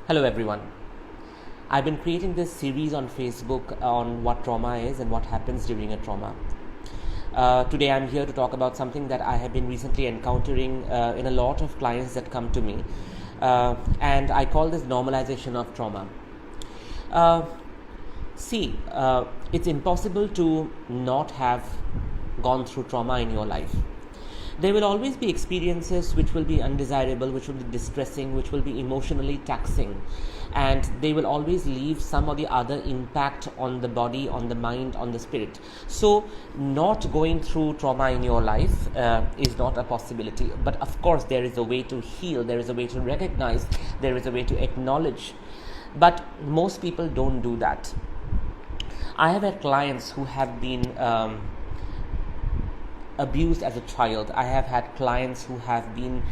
Hello everyone. I've been creating this series on Facebook on what trauma is and what happens during a trauma. Today I'm here to talk about something that I have been recently encountering in a lot of clients that come to me, and I call this normalization of trauma. It's impossible to not have gone through trauma in your life. There will always be experiences which will be undesirable, which will be distressing, which will be emotionally taxing, and they will always leave some or the other impact on the body, on the mind, on the spirit. So not going through trauma in your life is not a possibility, but of course there is a way to heal, there is a way to recognize, there is a way to acknowledge, but most people don't do that. I have had clients who have been abused as a child. I have had clients who have been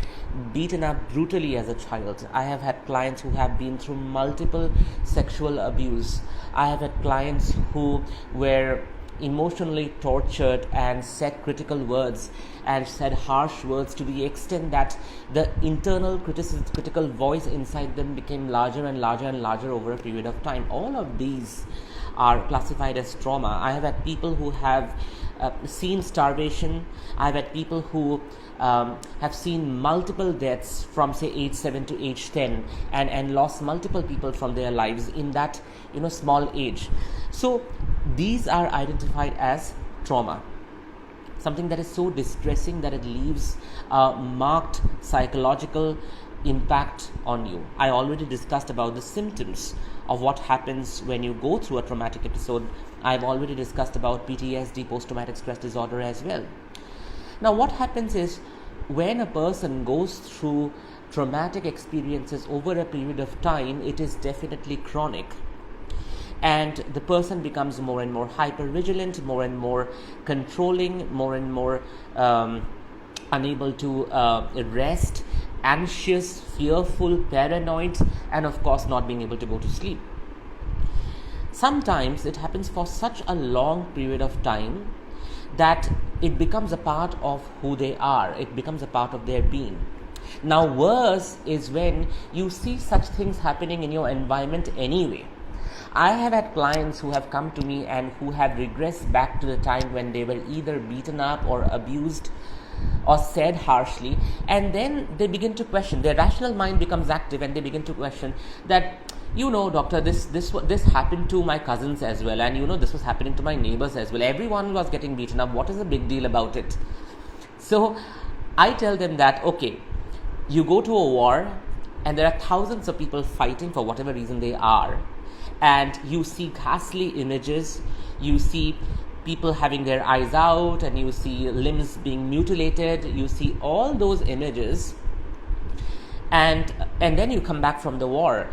beaten up brutally as a child. I have had clients who have been through multiple sexual abuse. I have had clients who were emotionally tortured and said critical words and said harsh words to the extent that the internal critical voice inside them became larger and larger and larger over a period of time. All of these are classified as trauma. I have had people who have seen starvation. I've had people who have seen multiple deaths from say age 7 to age 10 and lost multiple people from their lives in that small age. So these are identified as trauma, something that is so distressing that it leaves a marked psychological impact on you. I already discussed about the symptoms of what happens when you go through a traumatic episode. I've already discussed about PTSD, post-traumatic stress disorder as well. Now what happens is when a person goes through traumatic experiences over a period of time, it is definitely chronic. And the person becomes more and more hyper-vigilant, more and more controlling, more and more unable to rest, anxious, fearful, paranoid, and of course not being able to go to sleep. Sometimes it happens for such a long period of time that it becomes a part of who they are. It becomes a part of their being. Now worse is when you see such things happening in your environment anyway. I have had clients who have come to me and who have regressed back to the time when they were either beaten up or abused or said harshly, and then they begin to question. Their rational mind becomes active and they begin to question that, doctor, this happened to my cousins as well, and this was happening to my neighbors as well. Everyone was getting beaten up. What is the big deal about it? So I tell them that, okay, you go to a war and there are thousands of people fighting for whatever reason they are, and you see ghastly images, you see people having their eyes out, and you see limbs being mutilated, you see all those images, and then you come back from the war.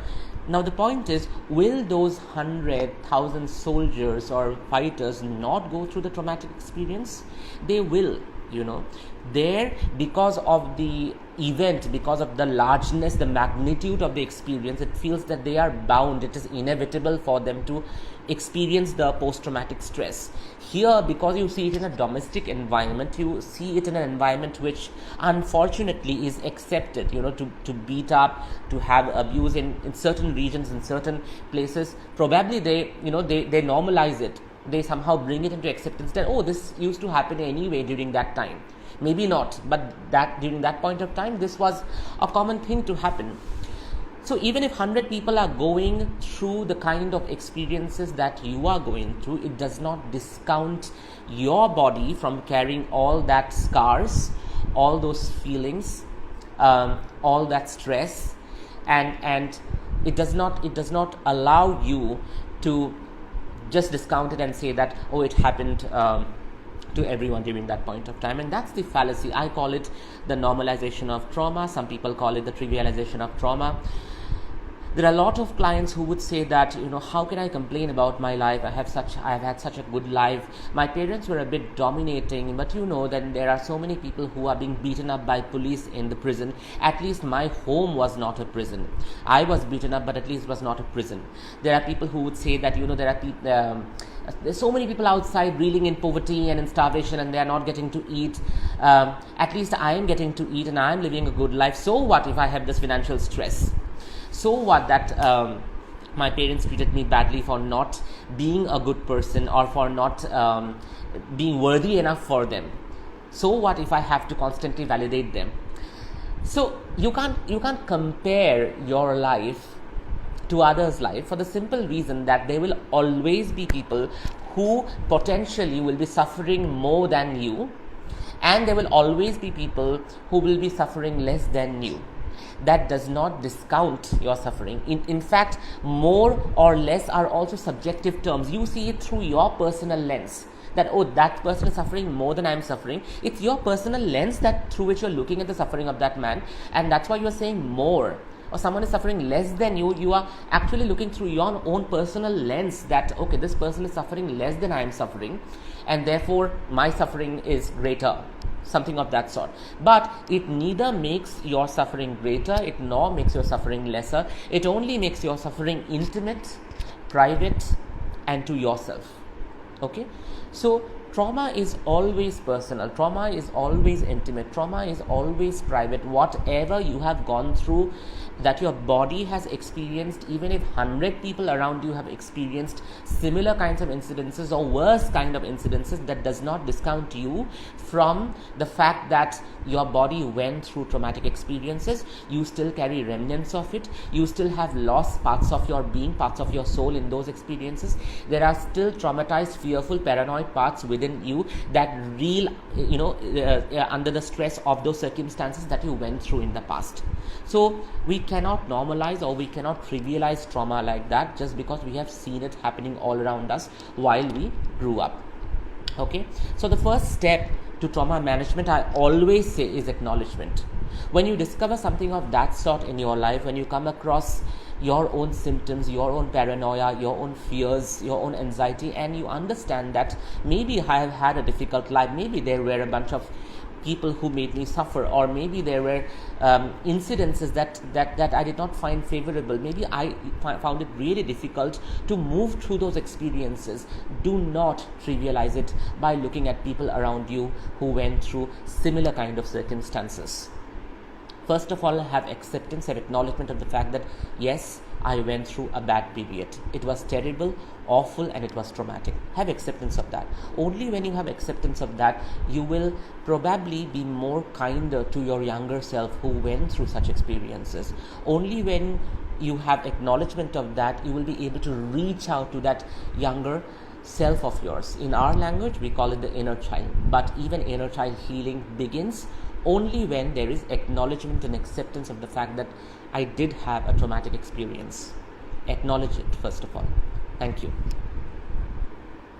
Now the point is, will those 100,000 soldiers or fighters not go through the traumatic experience? They will, there, because of the event, because of the largeness, the magnitude of the experience, it feels that they are bound. It is inevitable for them to experience the post-traumatic stress. Here, because you see it in a domestic environment, you see it in an environment which unfortunately is accepted, to beat up, to have abuse in certain regions, in certain places. Probably they normalize it. They somehow bring it into acceptance that, this used to happen anyway during that time. Maybe not, but that during that point of time, this was a common thing to happen. So even if 100 people are going through the kind of experiences that you are going through, it does not discount your body from carrying all that scars, all those feelings, all that stress, and it does not allow you to just discount it and say that, it happened to everyone during that point of time. And that's the fallacy. I call it the normalization of trauma. Some people call it the trivialization of trauma. There are a lot of clients who would say that, how can I complain about my life? I have had such a good life. My parents were a bit dominating, but then there are so many people who are being beaten up by police in the prison. At least my home was not a prison. I was beaten up, but at least it was not a prison. There are people who would say that, there's so many people outside reeling in poverty and in starvation, and they are not getting to eat. At least I am getting to eat and I am living a good life. So what if I have this financial stress? So what that my parents treated me badly for not being a good person, or for not being worthy enough for them. So what if I have to constantly validate them? So you can't compare your life to others' life, for the simple reason that there will always be people who potentially will be suffering more than you, and there will always be people who will be suffering less than you. That does not discount your suffering. In fact, more or less are also subjective terms. You see it through your personal lens, that oh, that person is suffering more than I am suffering. It's your personal lens that through which you're looking at the suffering of that man, and that's why you're saying more. Or someone is suffering less than you, you are actually looking through your own personal lens that okay, this person is suffering less than I am suffering, and therefore my suffering is greater, something of that sort. But it neither makes your suffering greater, it nor makes your suffering lesser. It only makes your suffering intimate, private, and to yourself. Okay, so trauma is always personal, trauma is always intimate, trauma is always private. Whatever you have gone through, that your body has experienced, even if 100 people around you have experienced similar kinds of incidences or worse kind of incidences, that does not discount you from the fact that your body went through traumatic experiences. You still carry remnants of it, you still have lost parts of your being, parts of your soul in those experiences. There are still traumatized, fearful, paranoid parts within you that reel under the stress of those circumstances that you went through in the past. So we cannot normalize or we cannot trivialize trauma like that just because we have seen it happening all around us while we grew up. Okay, so the first step to trauma management, I always say, is acknowledgement. When you discover something of that sort in your life, when you come across your own symptoms, your own paranoia, your own fears, your own anxiety, and you understand that maybe I have had a difficult life, maybe there were a bunch of people who made me suffer, or maybe there were incidences that I did not find favorable, maybe I found it really difficult to move through those experiences. Do not trivialize it by looking at people around you who went through similar kind of circumstances. First of all, have acceptance and acknowledgement of the fact that yes, I went through a bad period. It was terrible, awful, and it was traumatic. Have acceptance of that. Only when you have acceptance of that, you will probably be more kinder to your younger self who went through such experiences. Only when you have acknowledgement of that, you will be able to reach out to that younger self of yours. In our language, we call it the inner child. But even inner child healing begins only when there is acknowledgement and acceptance of the fact that I did have a traumatic experience. Acknowledge it first of all. Thank you.